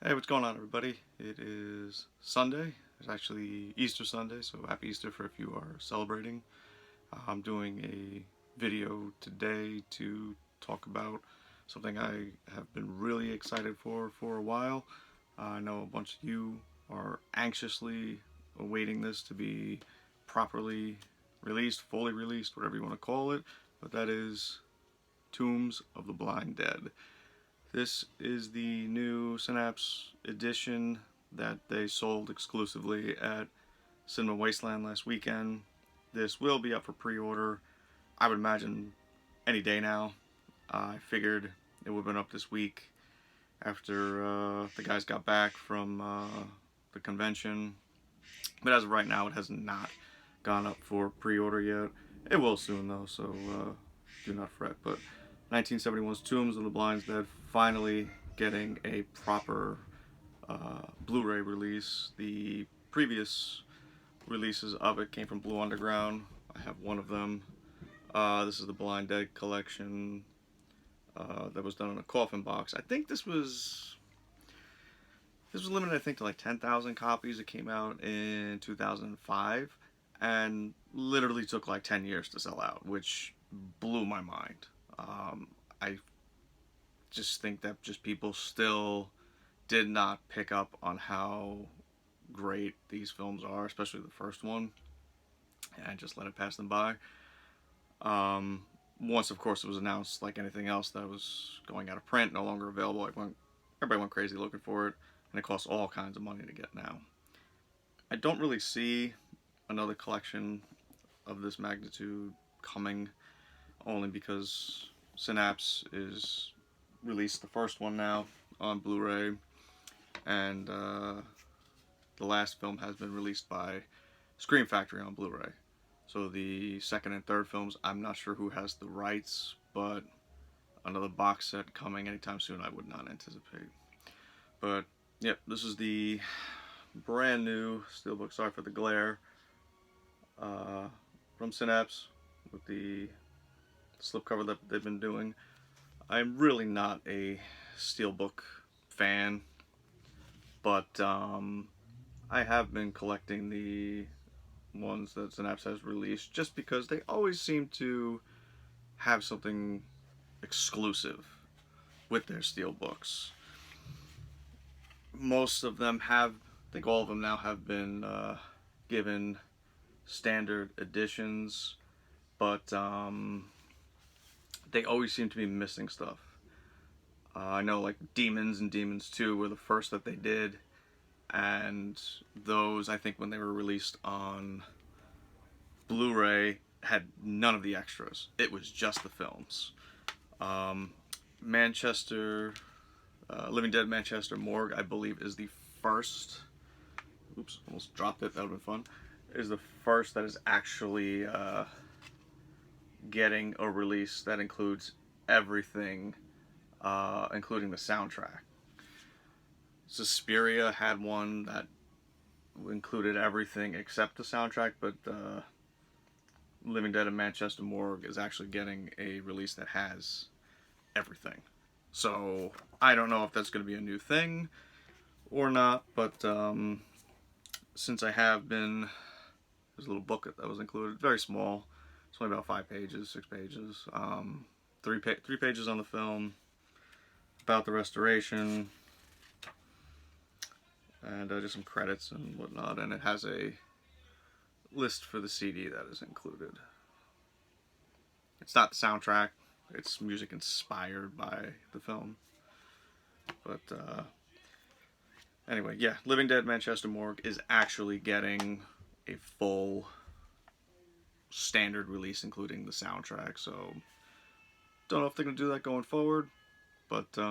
Hey, what's going on, everybody? It is Sunday. It's actually Easter Sunday, so happy Easter for if you are celebrating. I'm doing a video today to talk about something I have been really excited for a while. I know a bunch of you are anxiously awaiting this to be properly released, fully released, whatever you want to call it, but that is Tombs of the Blind Dead. This is the new Synapse edition that they sold exclusively at Cinema Wasteland last weekend. This will be up for pre-order, I would imagine, any day now. I figured it would have been up this week after the guys got back from the convention. But as of right now, it has not gone up for pre-order yet. It will soon, though, so do not fret. But 1971's Tombs of the Blind Dead finally getting a proper Blu-ray release. The previous releases of it came from Blue Underground. I have one of them. This is the Blind Dead collection that was done in a coffin box. I think this was limited, I think, to like 10,000 copies. It came out in 2005 and literally took like 10 years to sell out, which blew my mind. I just think that just people still did not pick up on how great these films are, especially the first one, and just let it pass them by. Once, of course, it was announced, like anything else, that it was going out of print, no longer available, everybody went crazy looking for it, and it costs all kinds of money to get now. I don't really see another collection of this magnitude coming, only because Synapse is released the first one now on Blu-ray, and the last film has been released by Scream Factory on Blu-ray. So the second and third films, I'm not sure who has the rights, but another box set coming anytime soon, I would not anticipate. But yep, this is the brand new steelbook. Sorry for the glare. From Synapse with the slipcover that they've been doing. I'm really not a steelbook fan, but I have been collecting the ones that Synapse has released just because they always seem to have something exclusive with their steelbooks. Most of them have, I think all of them now have been given standard editions, but they always seem to be missing stuff. I know like Demons and Demons 2 were the first that they did, and those, I think, when they were released on Blu-ray, had none of the extras. It was just the films. Manchester, Living Dead Manchester Morgue, I believe, is the first. Oops, almost dropped it. That would have been fun. Is the first that is actually getting a release that includes everything, including the soundtrack. Suspiria had one that included everything except the soundtrack, but Living Dead in Manchester Morgue is actually getting a release that has everything. So I don't know if that's going to be a new thing or not, but since I have been, there's a little booklet that was included, very small. It's only about 5 pages, 6 pages. Three pages on the film, about the restoration, and just some credits and whatnot, and it has a list for the CD that is included. It's not the soundtrack, it's music inspired by the film. But anyway, yeah, Living Dead Manchester Morgue is actually getting a full standard release including the soundtrack, so don't know if they're going to do that going forward, but for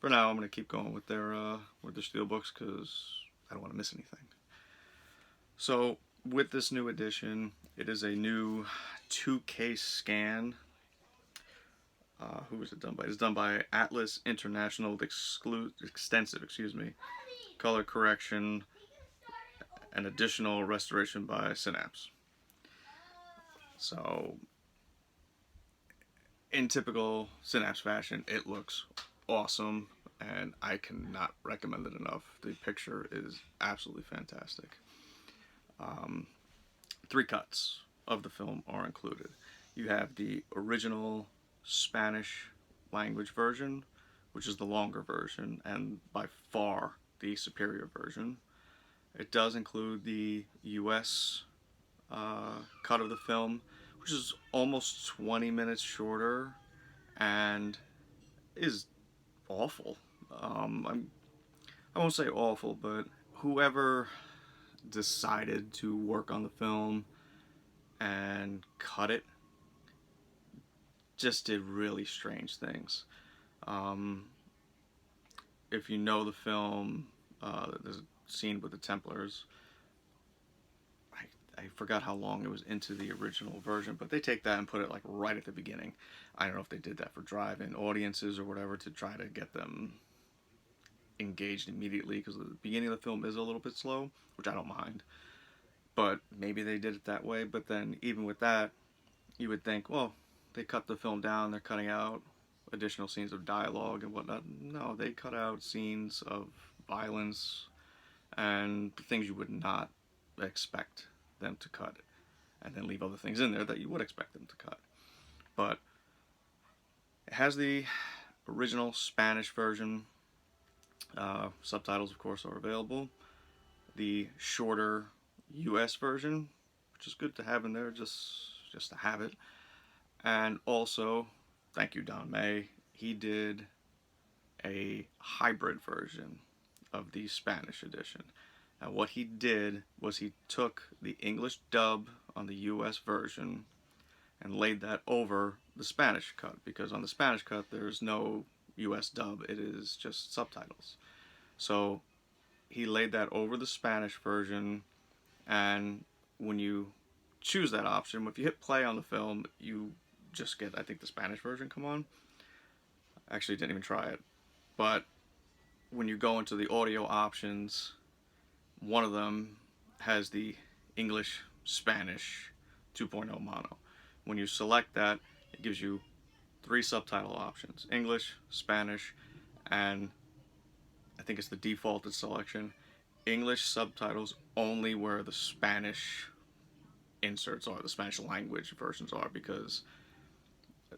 now I'm going to keep going with their steelbooks because I don't want to miss anything. So with this new edition, it is a new 2K scan. Who is it done by? It's done by Atlas International with extensive, color correction and additional restoration by Synapse. So, in typical Synapse fashion, it looks awesome. and I cannot recommend it enough. The picture is absolutely fantastic. Um, 3 cuts of the film are included. You have the original Spanish language version, which is the longer version and by far the superior version. It does include the US cut of the film, which is almost 20 minutes shorter and is awful. I won't say awful, but whoever decided to work on the film and cut it just did really strange things. Um, if you know the film, there's a scene with the Templars. I forgot how long it was into the original version, but they take that and put it like right at the beginning. I don't know if they did that for drive-in audiences or whatever to try to get them engaged immediately, because the beginning of the film is a little bit slow, which I don't mind. But maybe they did it that way. But then even with that, you would think, well, they cut the film down, they're cutting out additional scenes of dialogue and whatnot. No, they cut out scenes of violence and things you would not expect them to cut, and then leave other things in there that you would expect them to cut. But it has the original Spanish version. Subtitles, of course, are available. The shorter US version, which is good to have in there, just to have it. And also, thank you, Don May, he did a hybrid version of the Spanish edition. Now, what he did was he took the English dub on the US version and laid that over the Spanish cut, because on the Spanish cut there's no US dub, it is just subtitles. So he laid that over the Spanish version, and when you choose that option, if you hit play on the film, you just get, I think, the Spanish version come on. I actually didn't even try it. But when you go into the audio options, one of them has the English Spanish 2.0 mono. When you select that, it gives you 3 subtitle options: English, Spanish, and I think it's the defaulted selection, English subtitles only where the Spanish inserts are, the Spanish language versions are, because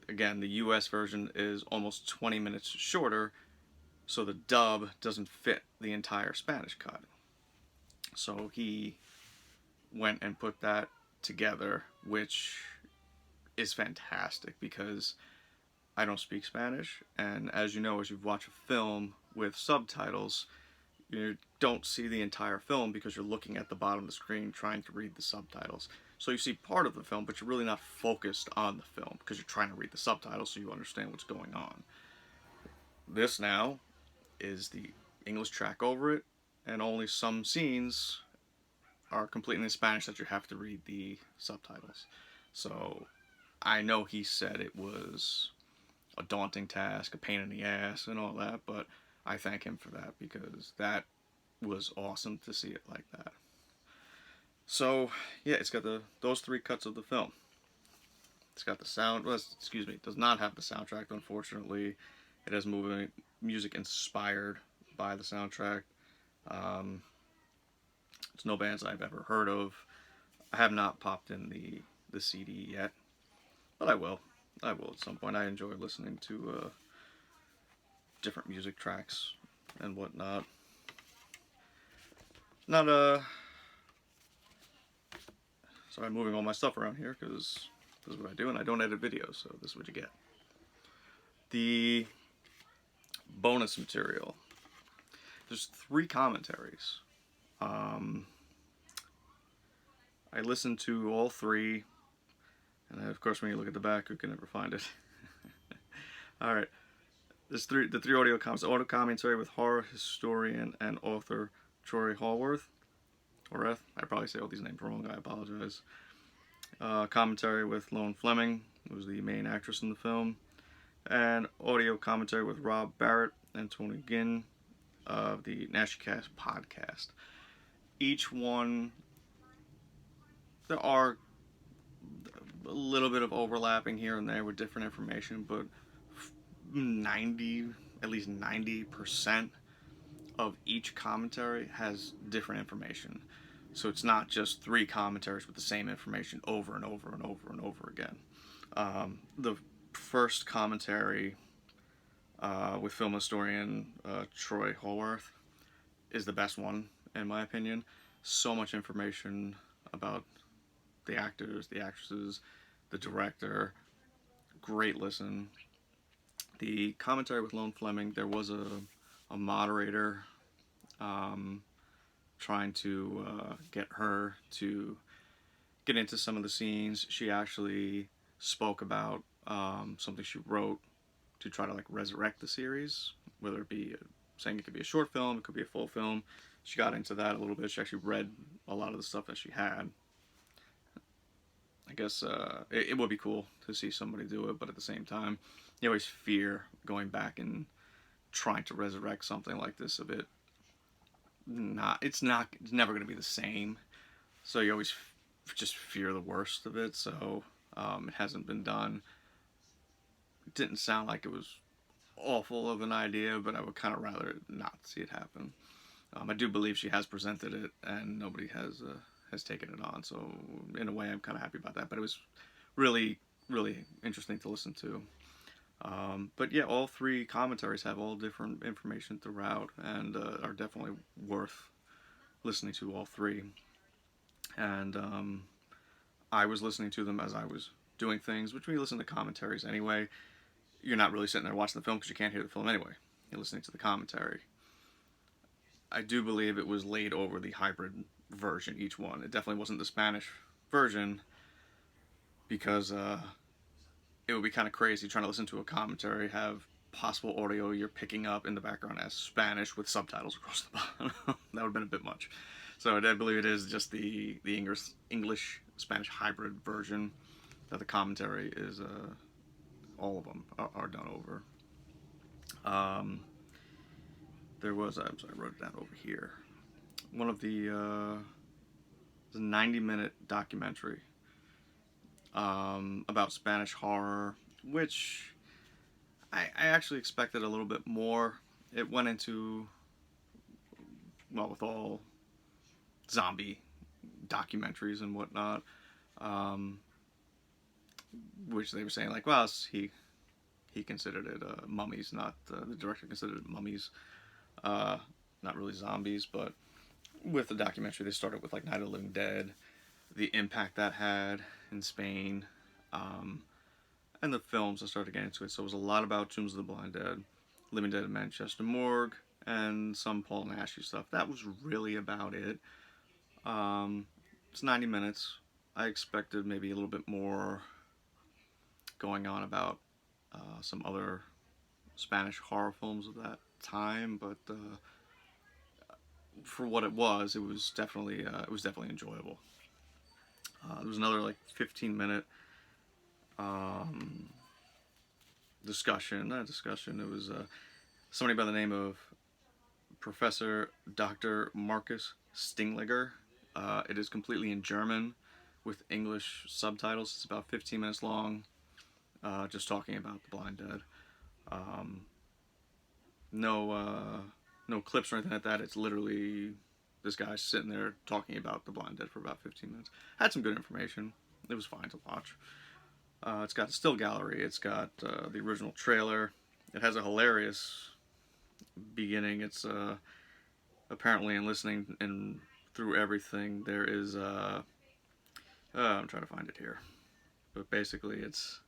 again, the US version is almost 20 minutes shorter, so the dub doesn't fit the entire Spanish cut. So he went and put that together, which is fantastic, because I don't speak Spanish, and as you know, as you've watched a film with subtitles, you don't see the entire film because you're looking at the bottom of the screen trying to read the subtitles. So you see part of the film, but you're really not focused on the film because you're trying to read the subtitles so you understand what's going on. This now is the English track over it, and only some scenes are completely in Spanish that you have to read the subtitles. So I know he said it was a daunting task, a pain in the ass, and all that, but I thank him for that, because that was awesome to see it like that. So yeah, it's got those 3 cuts of the film. It's got the sound. Well, excuse me, it does not have the soundtrack, unfortunately. It has music inspired by the soundtrack. It's no bands I've ever heard of. I have not popped in the CD yet, but I will. I will at some point. I enjoy listening to different music tracks and whatnot. Not sorry, I'm moving all my stuff around here because this is what I do, and I don't edit videos, so this is what you get. The bonus material. There's 3 commentaries. I listened to all 3, and of course, when you look at the back, you can never find it. All right. There's the 3 audio comments. Audio commentary with horror historian and author Troy Hallworth. I probably say all these names wrong. I apologize. Commentary with Lone Fleming, who was the main actress in the film. And audio commentary with Rob Barrett and Tony Ginn of the NashyCast podcast. Each one, there are a little bit of overlapping here and there with different information, but at least 90% of each commentary has different information. So it's not just three commentaries with the same information over and over and over and over again. The first commentary with film historian Troy Holworth is the best one, in my opinion. So much information about the actors, the actresses, the director. Great listen. The commentary with Lone Fleming, there was a moderator trying to get her to get into some of the scenes. She actually spoke about something she wrote to try to like resurrect the series, whether it be saying it could be a short film, it could be a full film. She got into that a little bit. She actually read a lot of the stuff that she had. I guess it would be cool to see somebody do it, but at the same time, you always fear going back and trying to resurrect something like this a bit. It's never going to be the same. So you always just fear the worst of it. So it hasn't been done. It didn't sound like it was awful of an idea, but I would kind of rather not see it happen. I do believe she has presented it, and nobody has taken it on. So in a way, I'm kind of happy about that. But it was really, really interesting to listen to. But yeah, all three commentaries have all different information throughout, and are definitely worth listening to all three. And I was listening to them as I was doing things, which when you listen to commentaries anyway, you're not really sitting there watching the film because you can't hear the film anyway. You're listening to the commentary. I do believe it was laid over the hybrid version, each one. It definitely wasn't the Spanish version, because it would be kind of crazy trying to listen to a commentary, have possible audio you're picking up in the background as Spanish with subtitles across the bottom. That would have been a bit much. So I believe it is just the English Spanish hybrid version that the commentary is. All of them are done over. There was, I'm sorry, I wrote it down over here. One of the 90-minute documentary about Spanish horror, which I actually expected a little bit more. It went into, well, with all zombie documentaries and whatnot, which they were saying like, well, he considered it mummies, not the director considered it mummies, not really zombies. But with the documentary, they started with like Night of the Living Dead, the impact that had in Spain, and the films that started getting into it. So it was a lot about Tombs of the Blind Dead, Living Dead in Manchester Morgue, and some Paul Naschy stuff. That was really about it. It's 90 minutes. I expected maybe a little bit more going on about some other Spanish horror films of that time, but for what it was definitely enjoyable. There was another like 15-minute discussion. It was somebody by the name of Professor Dr. Marcus Stingliger. It is completely in German with English subtitles. It's about 15 minutes long, just talking about the Blind Dead. No clips or anything like that. It's literally this guy sitting there talking about the Blind Dead for about 15 minutes. Had some good information. It was fine to watch. It's got a still gallery. It's got the original trailer. It has a hilarious beginning. It's apparently, in listening and through everything, there is I'm trying to find it here, but basically it's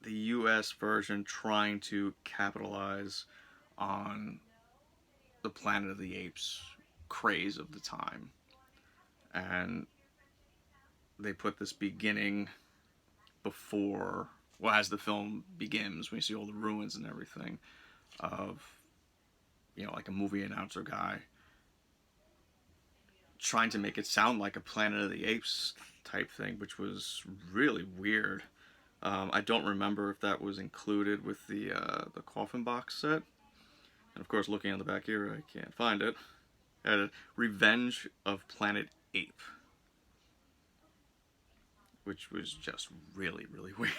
the U.S. version trying to capitalize on the Planet of the Apes craze of the time, and they put this beginning before, well, as the film begins, when you see all the ruins and everything of, like a movie announcer guy trying to make it sound like a Planet of the Apes type thing, which was really weird. I don't remember if that was included with the Coffin box set. And of course, looking on the back here, I can't find it. Revenge of Planet Ape, which was just really, really weird.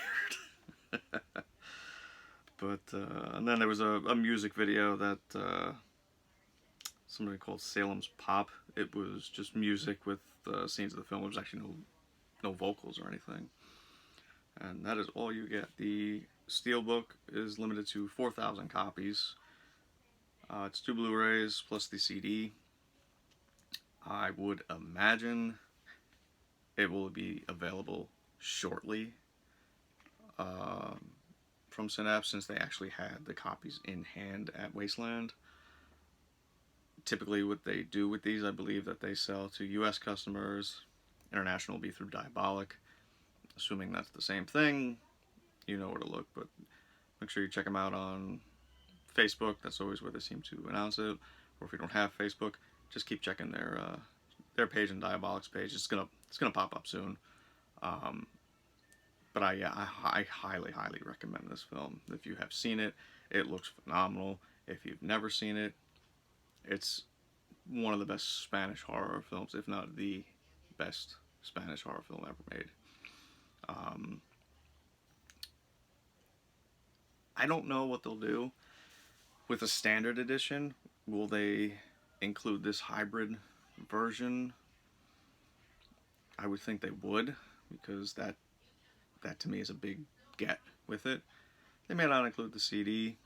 But and then there was a music video that somebody called Salem's Pop. It was just music with scenes of the film. There was actually no vocals or anything. And that is all you get. The Steelbook is limited to 4,000 copies. It's 2 Blu-rays plus the CD. I would imagine it will be available shortly from Synapse, since they actually had the copies in hand at Wasteland. Typically what they do with these, I believe that they sell to US customers. International will be through Diabolic. Assuming that's the same thing, you know where to look, but make sure you check them out on Facebook. That's always where they seem to announce it. Or if you don't have Facebook, just keep checking their page and Diabolic's page. It's gonna pop up soon. But I highly recommend this film. If you have seen it, it looks phenomenal. If you've never seen it, it's one of the best Spanish horror films, if not the best Spanish horror film ever made. I don't know what they'll do with a standard edition. Will they include this hybrid version? I would think they would, because that to me is a big get with it. They may not include the CD,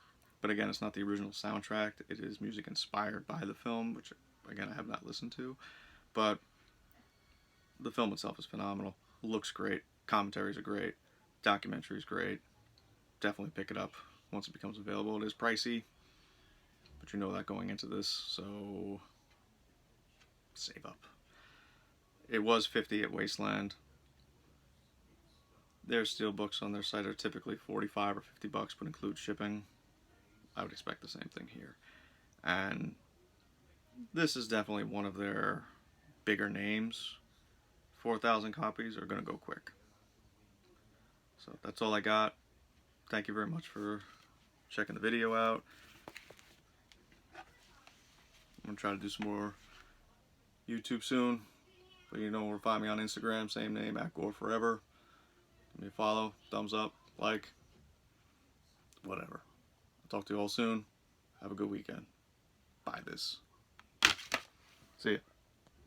but again, it's not the original soundtrack. It is music inspired by the film, which again I have not listened to. But the film itself is phenomenal. Looks great. Commentaries are great. Documentary is great. Definitely pick it up once it becomes available. It is pricey, but you know that going into this, so save up. It was $50 at Wasteland. Their steelbooks on their site are typically $45 or $50, but include shipping. I would expect the same thing here. And this is definitely one of their bigger names. 4,000 copies are going to go quick. So that's all I got. Thank you very much for checking the video out. I'm going to try to do some more YouTube soon. But you know where to find me on Instagram, same name, @GoreForever. Give me a follow, thumbs up, like, whatever. I'll talk to you all soon. Have a good weekend. Buy this. See ya.